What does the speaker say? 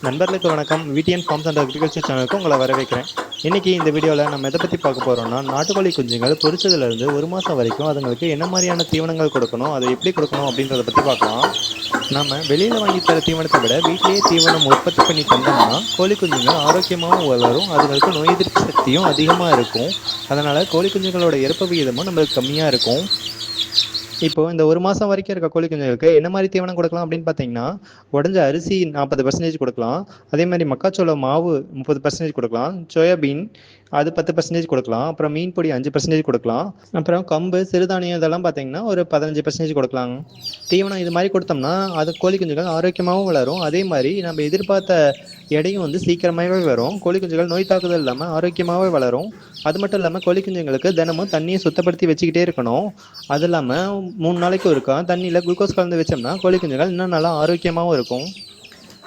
நண்பர்களுக்கு வணக்கம். VDN forms and agriculture சேனலுக்கு உங்களை வரவேற்கிறேன். இன்னைக்கு இந்த வீடியோவில் நம்ம எதை பற்றி பார்க்க போகிறோம்னா, நாட்டுக்கோழி குஞ்சுகள் பொரிச்சதுலேருந்து 1 மாதம் வரைக்கும் அதுங்களுக்கு என்ன மாதிரியான தீவனங்கள் கொடுக்கணும், அதை எப்படி கொடுக்கணும் அப்படின்றத பற்றி பார்க்கலாம். நம்ம வெளியில் வாங்கி தர தீவனத்தை விட வீட்டிலேயே தீவனம் உற்பத்தி பண்ணி தந்தோம்னா கோழி குஞ்சுகள் ஆரோக்கியமாகவும் வளரும், அதுங்களுக்கு நோய் எதிர்ப்பு சக்தியும் அதிகமாக இருக்கும். அதனால் கோழி குஞ்சுகளோட இறப்பு விகிதமும் நம்மளுக்கு கம்மியாக இருக்கும். இப்போ இந்த 1 மாதம் வரைக்கும் இருக்க கோழி குஞ்சுகளுக்கு என்ன மாதிரி தீவனம் கொடுக்கலாம் அப்படின்னு பார்த்தீங்கன்னா, உடஞ்ச அரிசி 40% கொடுக்கலாம். அதே மாதிரி மக்காச்சோள மாவு 30% கொடுக்கலாம். சோயாபீன் அது 10% கொடுக்கலாம். அப்புறம் மீன் பொடி 5% கொடுக்கலாம். அப்புறம் கம்பு, சிறுதானியம் இதெல்லாம் பார்த்தீங்கன்னா ஒரு 15% கொடுக்கலாங்க. தீவனம் இது மாதிரி கொடுத்தோம்னா அது கோழி குஞ்சுகள் ஆரோக்கியமாகவும் வளரும். அதே மாதிரி நம்ம எதிர்பார்த்த எடையும் வந்து சீக்கிரமாகவே வரும். கோழி குஞ்சுகள் நோய் தாக்குதல் இல்லாமல் ஆரோக்கியமாகவே வளரும். அது மட்டும் இல்லாமல் கோழி குஞ்சுங்களுக்கு தினமும் தண்ணியை சுத்தப்படுத்தி வச்சுக்கிட்டே இருக்கணும். அது இல்லாமல் 3 நாளைக்கு ஒருக்கா தண்ணியில் குளுக்கோஸ் கலந்து வச்சோம்னா கோழி குஞ்சுகள் இன்னும் நல்லா ஆரோக்கியமாகவும் இருக்கும்.